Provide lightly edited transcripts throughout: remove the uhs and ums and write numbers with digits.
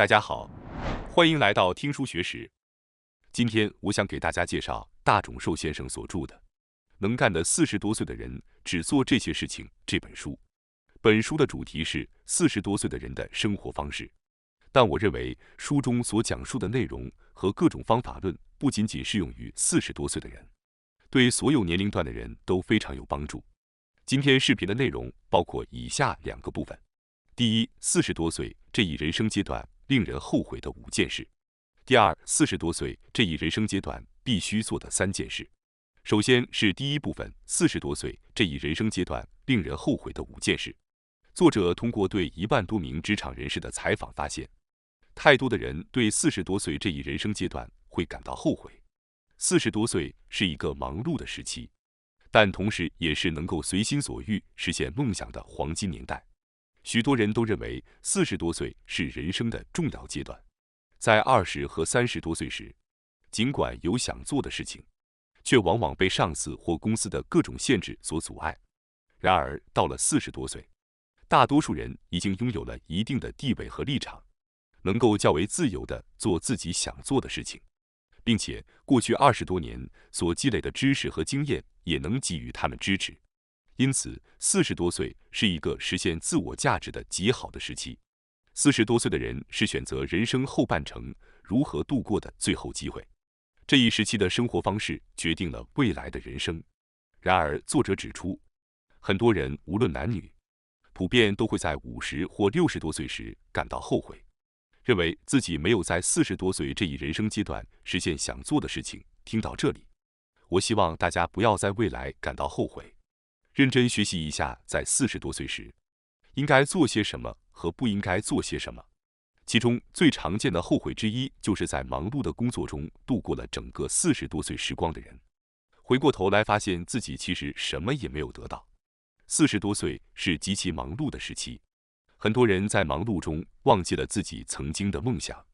大家好，欢迎来到听书学史。今天我想给大家介绍大冢寿先生所著的《能干的40多岁的人只做这些事情》这本书。本书的主题是40多岁的人的生活方式，但我认为书中所讲述的内容和各种方法论不仅仅适用于40多岁的人，对所有年龄段的人都非常有帮助。今天视频的内容包括以下2个部分：第一，40多岁这一人生阶段令人后悔的5件事；第二，40多岁这一人生阶段必须做的3件事。首先是第一部分，40多岁这一人生阶段令人后悔的5件事。作者通过对1万多名职场人士的采访发现，太多的人对40多岁这一人生阶段会感到后悔。40多岁是一个忙碌的时期，但同时也是能够随心所欲实现梦想的黄金年代。许多人都认为40多岁是人生的重要阶段，在20和30多岁时，尽管有想做的事情，却往往被上司或公司的各种限制所阻碍。然而到了40多岁，大多数人已经拥有了一定的地位和立场，能够较为自由地做自己想做的事情，并且过去20多年所积累的知识和经验也能给予他们支持。因此，40多岁是一个实现自我价值的极好的时期。40多岁的人是选择人生后半程如何度过的最后机会。这一时期的生活方式决定了未来的人生。然而，作者指出，很多人无论男女，普遍都会在50或60多岁时感到后悔，认为自己没有在40多岁这一人生阶段实现想做的事情。听到这里，我希望大家不要在未来感到后悔，认真学习一下在40多岁时应该做些什么和不应该做些什么。其中最常见的后悔之一，就是在忙碌的工作中度过了整个40多岁时光的人，回过头来发现自己其实什么也没有得到。40多岁是极其忙碌的时期，很多人在忙碌中忘记了自己曾经的梦想，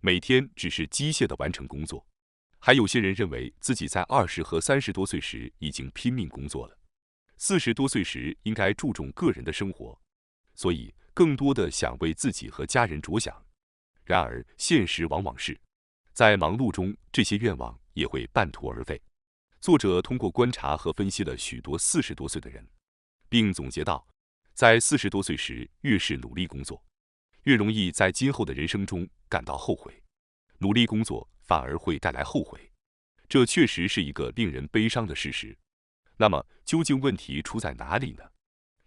每天只是机械地完成工作。还有些人认为自己在20和30多岁时已经拼命工作了，40多岁时应该注重个人的生活，所以更多的想为自己和家人着想。然而现实往往是，在忙碌中这些愿望也会半途而废。作者通过观察和分析了许多40多岁的人，并总结到，在40多岁时越是努力工作，越容易在今后的人生中感到后悔，努力工作反而会带来后悔。这确实是一个令人悲伤的事实。那么究竟问题出在哪里呢？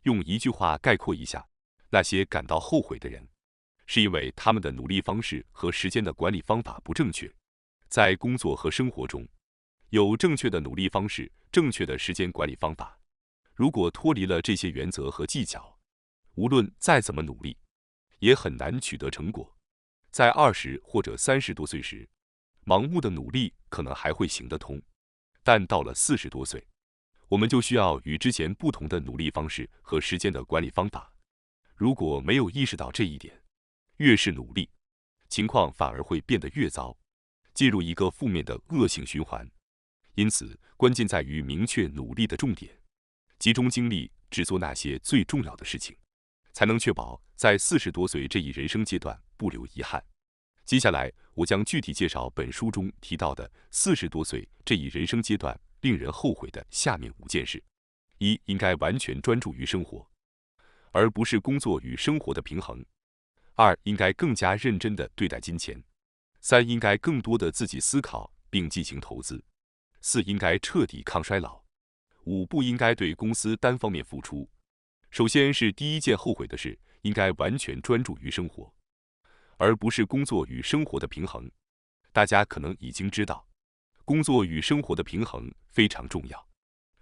用一句话概括一下，那些感到后悔的人，是因为他们的努力方式和时间的管理方法不正确。在工作和生活中，有正确的努力方式，正确的时间管理方法。如果脱离了这些原则和技巧，无论再怎么努力，也很难取得成果。在20或者30多岁时，盲目的努力可能还会行得通，但到了40多岁，我们就需要与之前不同的努力方式和时间的管理方法。如果没有意识到这一点，越是努力，情况反而会变得越糟，进入一个负面的恶性循环。因此，关键在于明确努力的重点，集中精力只做那些最重要的事情，才能确保在40多岁这一人生阶段不留遗憾。接下来，我将具体介绍本书中提到的40多岁这一人生阶段令人后悔的下面5件事：一、应该完全专注于生活，而不是工作与生活的平衡；二、应该更加认真地对待金钱；三、应该更多的自己思考并进行投资；四、应该彻底抗衰老；五、不应该对公司单方面付出。首先是第一件后悔的事，应该完全专注于生活，而不是工作与生活的平衡。大家可能已经知道，工作与生活的平衡非常重要。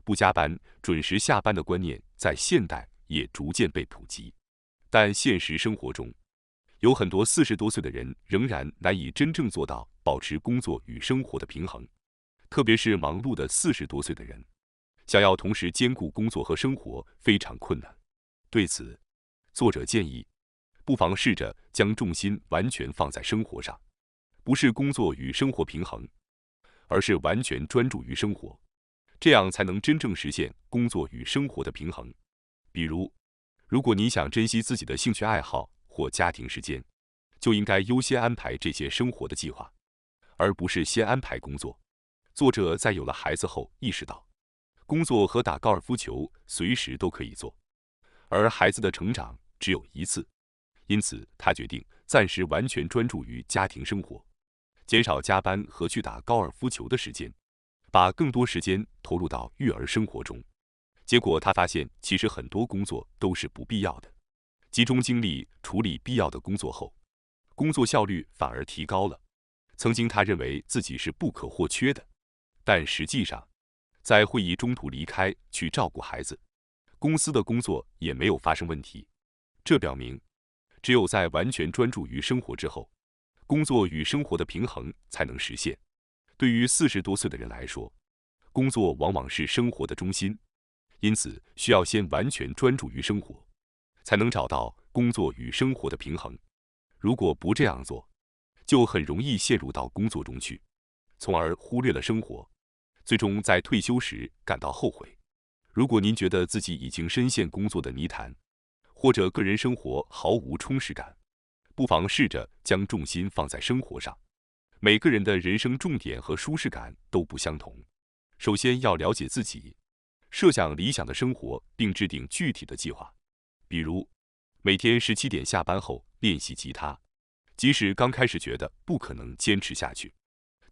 不加班、准时下班的观念在现代也逐渐被普及，但现实生活中，有很多40多岁的人仍然难以真正做到保持工作与生活的平衡。特别是忙碌的40多岁的人，想要同时兼顾工作和生活非常困难。对此，作者建议，不妨试着将重心完全放在生活上，不是工作与生活平衡，而是完全专注于生活，这样才能真正实现工作与生活的平衡。比如，如果你想珍惜自己的兴趣爱好或家庭时间，就应该优先安排这些生活的计划，而不是先安排工作。作者在有了孩子后意识到，工作和打高尔夫球随时都可以做，而孩子的成长只有一次，因此他决定暂时完全专注于家庭生活，减少加班和去打高尔夫球的时间，把更多时间投入到育儿生活中。结果他发现，其实很多工作都是不必要的。集中精力处理必要的工作后，工作效率反而提高了。曾经他认为自己是不可或缺的，但实际上，在会议中途离开去照顾孩子，公司的工作也没有发生问题。这表明，只有在完全专注于生活之后，工作与生活的平衡才能实现。对于40多岁的人来说，工作往往是生活的中心，因此需要先完全专注于生活，才能找到工作与生活的平衡。如果不这样做，就很容易陷入到工作中去，从而忽略了生活，最终在退休时感到后悔。如果您觉得自己已经深陷工作的泥潭，或者个人生活毫无充实感，不妨试着将重心放在生活上。每个人的人生重点和舒适感都不相同，首先要了解自己，设想理想的生活，并制定具体的计划。比如，每天17点下班后练习吉他，即使刚开始觉得不可能坚持下去，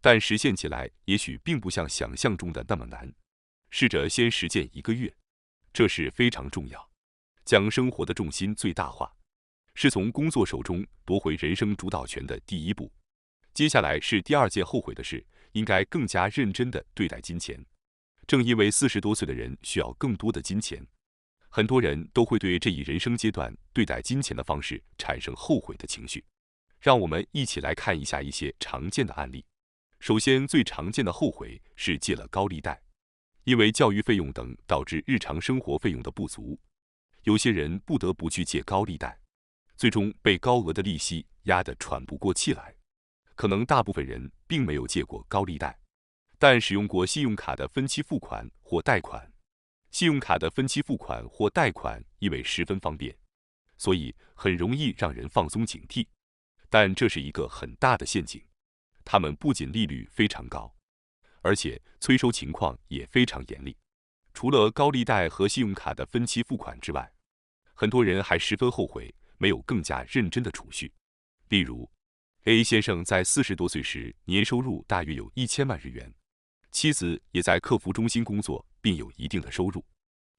但实现起来也许并不像想象中的那么难。试着先实践1个月，这是非常重要。将生活的重心最大化，是从工作手中夺回人生主导权的第一步。接下来是第2件后悔的事，应该更加认真地对待金钱。正因为40多岁的人需要更多的金钱，很多人都会对这一人生阶段对待金钱的方式产生后悔的情绪。让我们一起来看一下一些常见的案例。首先，最常见的后悔是借了高利贷，因为教育费用等导致日常生活费用的不足，有些人不得不去借高利贷，最终被高额的利息压得喘不过气来。可能大部分人并没有借过高利贷，但使用过信用卡的分期付款或贷款。信用卡的分期付款或贷款因为十分方便，所以很容易让人放松警惕。但这是一个很大的陷阱，它们不仅利率非常高，而且催收情况也非常严厉。除了高利贷和信用卡的分期付款之外，很多人还十分后悔没有更加认真的储蓄。例如 A 先生在40多岁时，年收入大约有1000万日元，妻子也在客服中心工作，并有一定的收入，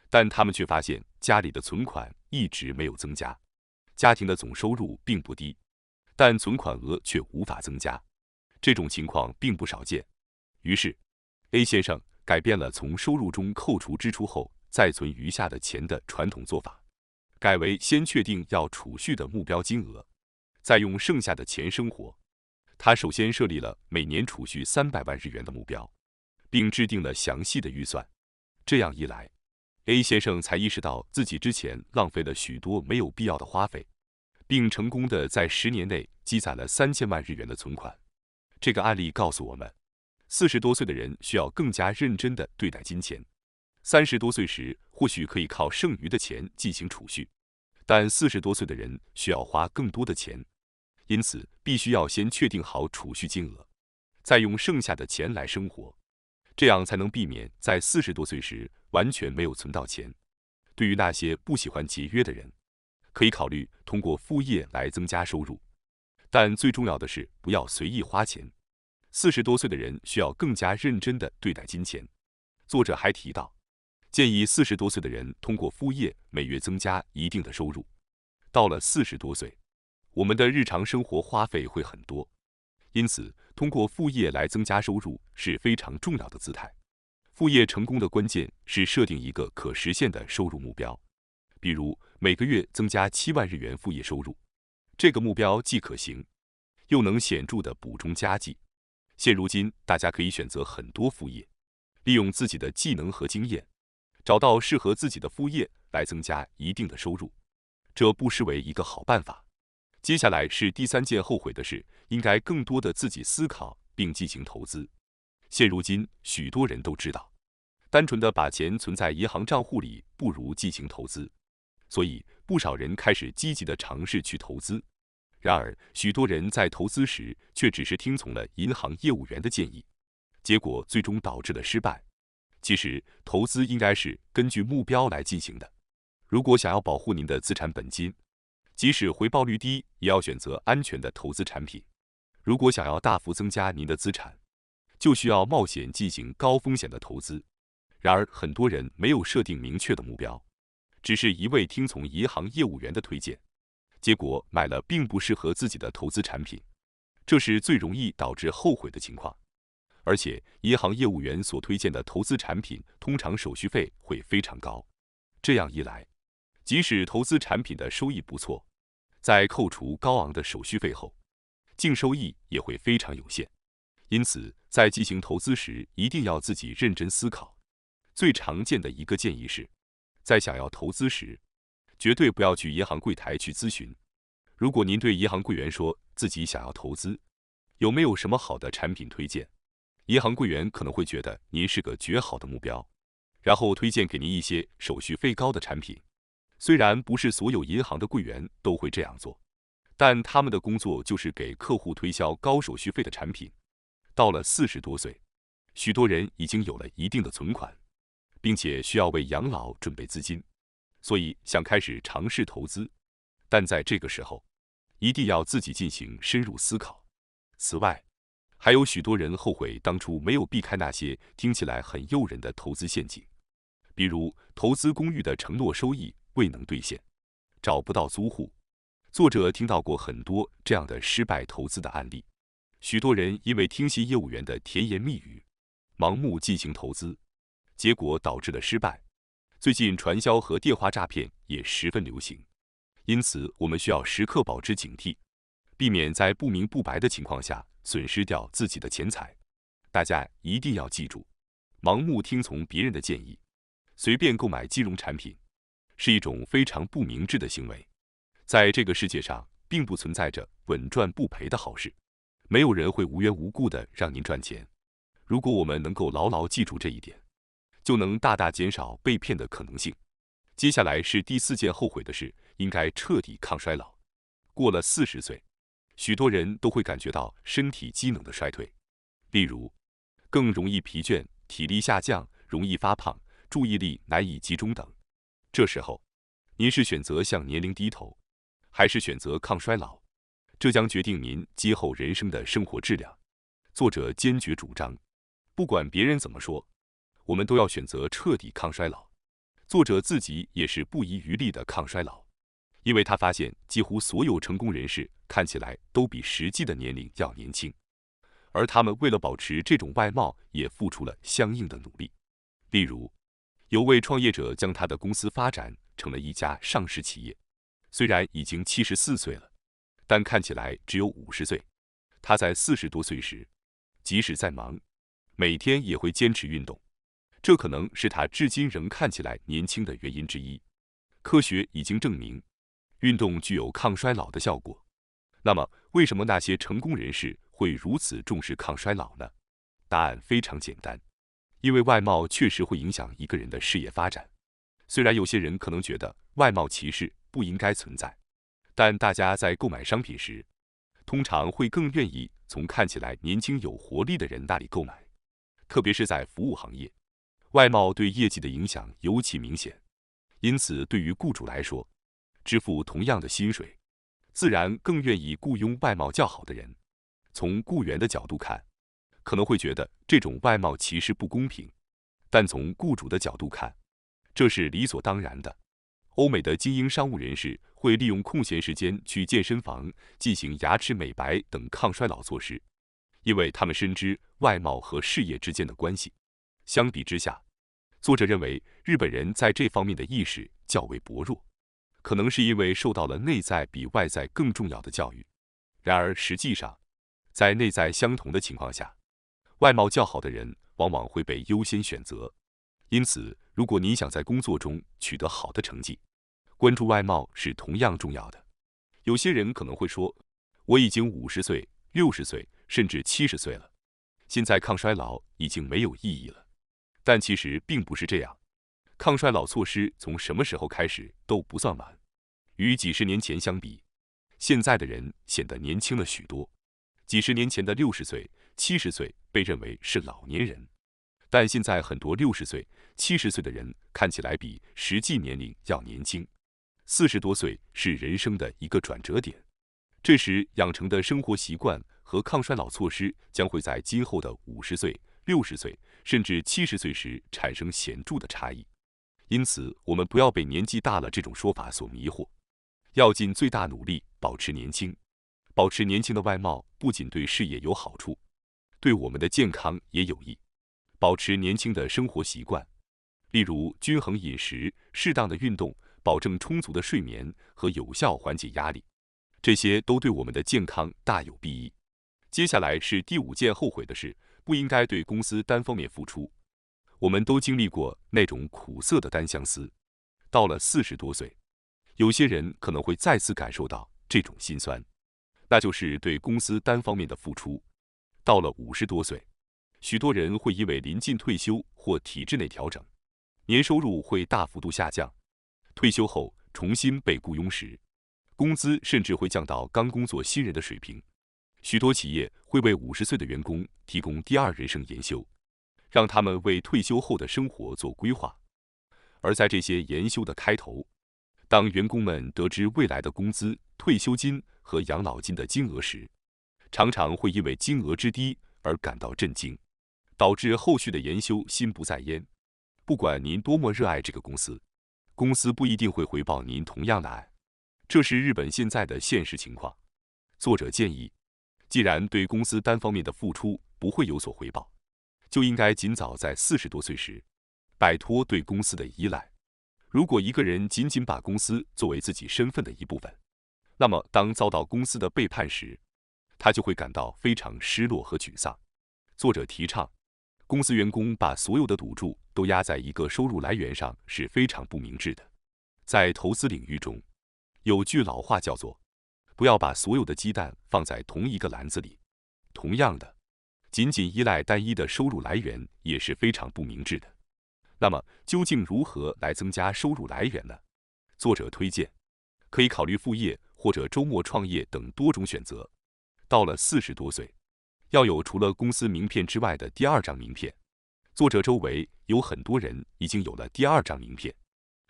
但他们却发现家里的存款一直没有增加。家庭的总收入并不低，但存款额却无法增加，这种情况并不少见。于是 A 先生改变了从收入中扣除支出后再存余下的钱的传统做法，改为先确定要储蓄的目标金额，再用剩下的钱生活。他首先设立了每年储蓄300万日元的目标，并制定了详细的预算。这样一来， A 先生才意识到自己之前浪费了许多没有必要的花费，并成功地在10年内积攒了3000万日元的存款。这个案例告诉我们，40多岁的人需要更加认真地对待金钱。30多岁时或许可以靠剩余的钱进行储蓄，但40多岁的人需要花更多的钱，因此必须要先确定好储蓄金额，再用剩下的钱来生活，这样才能避免在40多岁时完全没有存到钱。对于那些不喜欢节约的人，可以考虑通过副业来增加收入，但最重要的是不要随意花钱。40多岁的人需要更加认真地对待金钱。作者还提到，建议40多岁的人通过副业每月增加一定的收入。到了40多岁，我们的日常生活花费会很多，因此通过副业来增加收入是非常重要的姿态。副业成功的关键是设定一个可实现的收入目标，比如每个月增加7万日元副业收入。这个目标既可行，又能显著地补充家计。现如今，大家可以选择很多副业，利用自己的技能和经验，找到适合自己的副业来增加一定的收入，这不失为一个好办法。接下来是第3件后悔的事，应该更多的自己思考并进行投资。现如今，许多人都知道，单纯的把钱存在银行账户里不如进行投资，所以不少人开始积极地尝试去投资。然而，许多人在投资时却只是听从了银行业务员的建议，结果最终导致了失败。其实，投资应该是根据目标来进行的。如果想要保护您的资产本金，即使回报率低，也要选择安全的投资产品。如果想要大幅增加您的资产，就需要冒险进行高风险的投资。然而，很多人没有设定明确的目标，只是一味听从银行业务员的推荐，结果买了并不适合自己的投资产品，这是最容易导致后悔的情况。而且，银行业务员所推荐的投资产品通常手续费会非常高，这样一来，即使投资产品的收益不错，在扣除高昂的手续费后，净收益也会非常有限。因此，在进行投资时，一定要自己认真思考。最常见的一个建议是，在想要投资时，绝对不要去银行柜台去咨询。如果您对银行柜员说自己想要投资，有没有什么好的产品推荐？银行柜员可能会觉得您是个绝好的目标，然后推荐给您一些手续费高的产品。虽然不是所有银行的柜员都会这样做，但他们的工作就是给客户推销高手续费的产品。到了40多岁，许多人已经有了一定的存款，并且需要为养老准备资金，所以想开始尝试投资。但在这个时候，一定要自己进行深入思考。此外，还有许多人后悔当初没有避开那些听起来很诱人的投资陷阱，比如投资公寓的承诺收益未能兑现，找不到租户。作者听到过很多这样的失败投资的案例。许多人因为听信业务员的甜言蜜语，盲目进行投资，结果导致了失败。最近传销和电话诈骗也十分流行，因此我们需要时刻保持警惕，避免在不明不白的情况下损失掉自己的钱财。大家一定要记住，盲目听从别人的建议，随便购买金融产品，是一种非常不明智的行为。在这个世界上，并不存在着稳赚不赔的好事。没有人会无缘无故的让您赚钱。如果我们能够牢牢记住这一点，就能大大减少被骗的可能性。接下来是第4件后悔的事，应该彻底抗衰老。过了40岁，许多人都会感觉到身体机能的衰退，例如更容易疲倦、体力下降、容易发胖、注意力难以集中等。这时候，您是选择向年龄低头，还是选择抗衰老？这将决定您今后人生的生活质量。作者坚决主张，不管别人怎么说，我们都要选择彻底抗衰老。作者自己也是不遗余力的抗衰老，因为他发现几乎所有成功人士看起来都比实际的年龄要年轻，而他们为了保持这种外貌，也付出了相应的努力。例如，有位创业者将他的公司发展成了一家上市企业，虽然已经74岁了，但看起来只有50岁。他在40多岁时，即使再忙，每天也会坚持运动，这可能是他至今仍看起来年轻的原因之一。科学已经证明，运动具有抗衰老的效果。那么，为什么那些成功人士会如此重视抗衰老呢？答案非常简单，因为外貌确实会影响一个人的事业发展。虽然有些人可能觉得外貌歧视不应该存在，但大家在购买商品时，通常会更愿意从看起来年轻有活力的人那里购买，特别是在服务行业，外貌对业绩的影响尤其明显。因此，对于雇主来说，支付同样的薪水，自然更愿意雇佣外貌较好的人。从雇员的角度看，可能会觉得这种外貌歧视不公平，但从雇主的角度看，这是理所当然的。欧美的精英商务人士会利用空闲时间去健身房进行牙齿美白等抗衰老措施，因为他们深知外貌和事业之间的关系。相比之下，作者认为日本人在这方面的意识较为薄弱，可能是因为受到了内在比外在更重要的教育。然而实际上，在内在相同的情况下，外貌较好的人往往会被优先选择。因此，如果你想在工作中取得好的成绩，关注外貌是同样重要的。有些人可能会说，我已经50岁、60岁，甚至70岁了，现在抗衰老已经没有意义了。但其实并不是这样，抗衰老措施从什么时候开始都不算晚。与几十年前相比，现在的人显得年轻了许多。几十年前的60岁、70岁被认为是老年人，但现在很多60岁、70岁的人看起来比实际年龄要年轻。40多岁是人生的一个转折点，这时养成的生活习惯和抗衰老措施将会在今后的50岁、60岁甚至70岁时产生显著的差异。因此，我们不要被年纪大了这种说法所迷惑，要尽最大努力保持年轻。保持年轻的外貌不仅对事业有好处，对我们的健康也有益。保持年轻的生活习惯，例如均衡饮食、适当的运动、保证充足的睡眠和有效缓解压力，这些都对我们的健康大有裨益。接下来是第5件后悔的事，不应该对公司单方面付出。我们都经历过那种苦涩的单相思，到了40多岁，有些人可能会再次感受到这种心酸，那就是对公司单方面的付出。到了50多岁，许多人会因为临近退休或体制内调整，年收入会大幅度下降。退休后重新被雇佣时，工资甚至会降到刚工作新人的水平。许多企业会为50岁的员工提供第2人生研修，让他们为退休后的生活做规划。而在这些研修的开头，当员工们得知未来的工资、退休金和养老金的金额时，常常会因为金额之低而感到震惊，导致后续的研修心不在焉。不管您多么热爱这个公司，公司不一定会回报您同样的爱，这是日本现在的现实情况。作者建议，既然对公司单方面的付出不会有所回报，就应该尽早在40多岁时摆脱对公司的依赖。如果一个人仅仅把公司作为自己身份的一部分，那么当遭到公司的背叛时，他就会感到非常失落和沮丧。作者提倡，公司员工把所有的赌注都压在一个收入来源上是非常不明智的。在投资领域中，有句老话叫做“不要把所有的鸡蛋放在同一个篮子里”。同样的，仅仅依赖单一的收入来源也是非常不明智的。那么，究竟如何来增加收入来源呢？作者推荐，可以考虑副业或者周末创业等多种选择。到了40多岁，要有除了公司名片之外的第2张名片。作者周围有很多人已经有了第2张名片，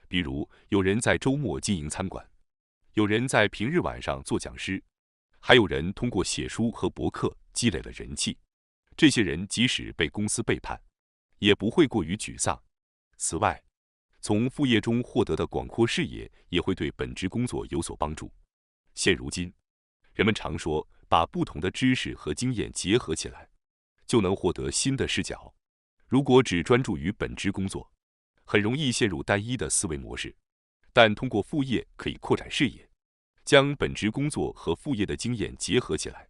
比如有人在周末经营餐馆，有人在平日晚上做讲师，还有人通过写书和博客积累了人气。这些人即使被公司背叛，也不会过于沮丧。此外，从副业中获得的广阔视野也会对本职工作有所帮助。现如今，人们常说把不同的知识和经验结合起来，就能获得新的视角。如果只专注于本职工作，很容易陷入单一的思维模式。但通过副业可以扩展视野，将本职工作和副业的经验结合起来，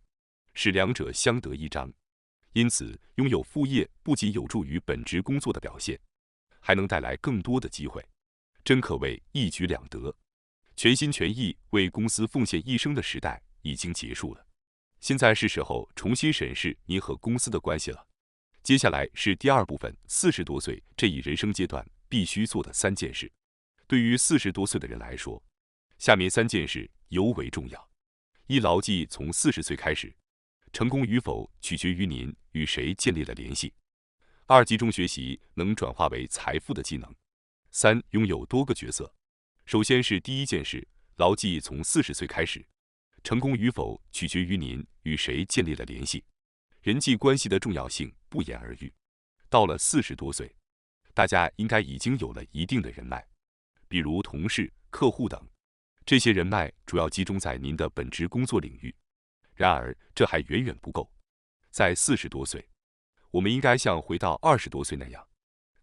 使两者相得益彰。因此，拥有副业不仅有助于本职工作的表现，还能带来更多的机会，真可谓一举两得。全心全意为公司奉献一生的时代已经结束了，现在是时候重新审视您和公司的关系了。接下来是第2部分，40多岁这一人生阶段必须做的3件事。对于40多岁的人来说，下面3件事尤为重要。一、牢记从40岁开始，成功与否取决于您与谁建立了联系。2、集中学习能转化为财富的技能。3、拥有多个角色。首先是第1件事，牢记从40岁开始，成功与否取决于您与谁建立了联系。人际关系的重要性不言而喻。到了40多岁，大家应该已经有了一定的人脉，比如同事、客户等。这些人脉主要集中在您的本职工作领域。然而，这还远远不够。在40多岁，我们应该像回到20多岁那样，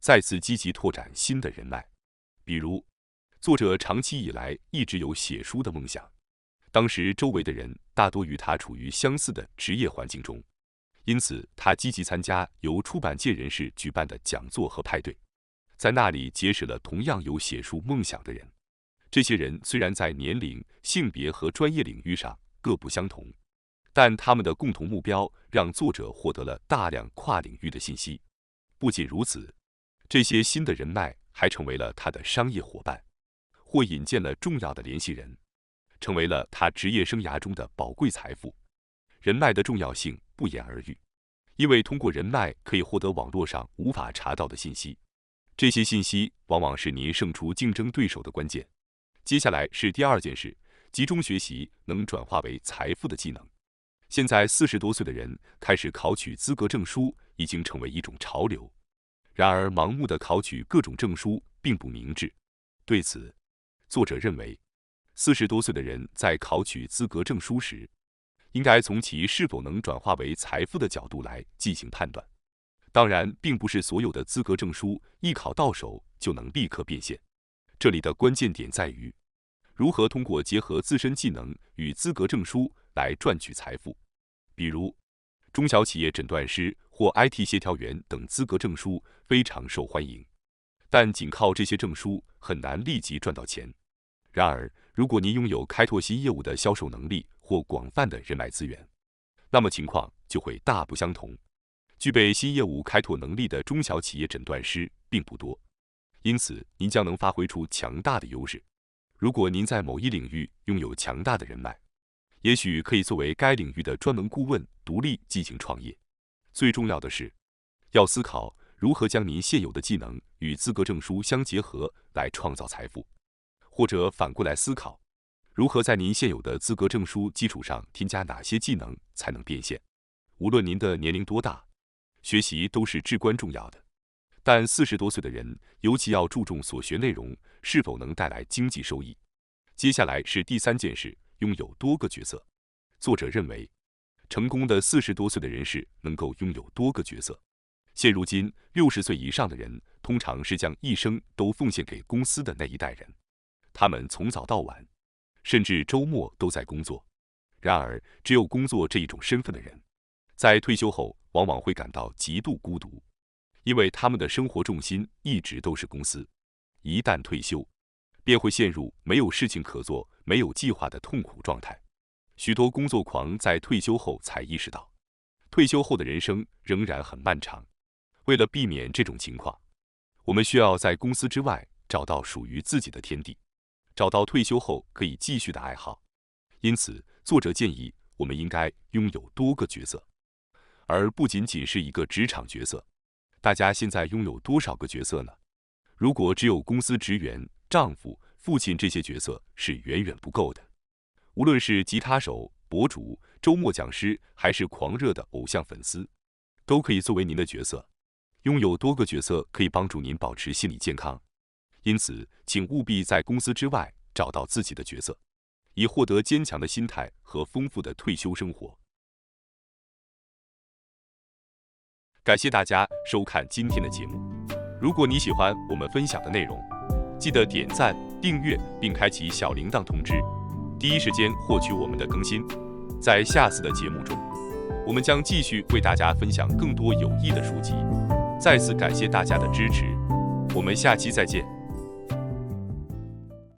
再次积极拓展新的人脉。比如，作者长期以来一直有写书的梦想，当时周围的人大多与他处于相似的职业环境中，因此他积极参加由出版界人士举办的讲座和派对，在那里结识了同样有写书梦想的人。这些人虽然在年龄、性别和专业领域上各不相同，但他们的共同目标让作者获得了大量跨领域的信息。不仅如此，这些新的人脉还成为了他的商业伙伴，或引荐了重要的联系人。成为了他职业生涯中的宝贵财富。人脉的重要性不言而喻，因为通过人脉可以获得网络上无法查到的信息，这些信息往往是您胜出竞争对手的关键。接下来是第二件事，集中学习能转化为财富的技能。现在40多岁的人开始考取资格证书已经成为一种潮流，然而盲目的考取各种证书并不明智。对此，作者认为，40多岁的人在考取资格证书时，应该从其是否能转化为财富的角度来进行判断。当然，并不是所有的资格证书一考到手就能立刻变现。这里的关键点在于，如何通过结合自身技能与资格证书来赚取财富。比如，中小企业诊断师或 IT 协调员等资格证书非常受欢迎，但仅靠这些证书很难立即赚到钱。然而，如果您拥有开拓新业务的销售能力或广泛的人脉资源，那么情况就会大不相同。具备新业务开拓能力的中小企业诊断师并不多，因此您将能发挥出强大的优势。如果您在某一领域拥有强大的人脉，也许可以作为该领域的专门顾问，独立进行创业。最重要的是，要思考如何将您现有的技能与资格证书相结合来创造财富，或者反过来思考，如何在您现有的资格证书基础上添加哪些技能才能变现。无论您的年龄多大，学习都是至关重要的。但40多岁的人尤其要注重所学内容是否能带来经济收益。接下来是第三件事，拥有多个角色。作者认为，成功的40多岁的人士能够拥有多个角色。现如今60岁以上的人通常是将一生都奉献给公司的那一代人，他们从早到晚，甚至周末都在工作。然而，只有工作这一种身份的人，在退休后往往会感到极度孤独，因为他们的生活重心一直都是公司。一旦退休，便会陷入没有事情可做、没有计划的痛苦状态。许多工作狂在退休后才意识到，退休后的人生仍然很漫长。为了避免这种情况，我们需要在公司之外找到属于自己的天地，找到退休后可以继续的爱好。因此，作者建议我们应该拥有多个角色，而不仅仅是一个职场角色。大家现在拥有多少个角色呢？如果只有公司职员、丈夫、父亲这些角色是远远不够的。无论是吉他手、博主、周末讲师，还是狂热的偶像粉丝，都可以作为您的角色。拥有多个角色可以帮助您保持心理健康，因此，请务必在公司之外找到自己的角色，以获得坚强的心态和丰富的退休生活。感谢大家收看今天的节目。如果你喜欢我们分享的内容，记得点赞、订阅并开启小铃铛通知，第一时间获取我们的更新。在下次的节目中，我们将继续为大家分享更多有益的书籍。再次感谢大家的支持，我们下期再见。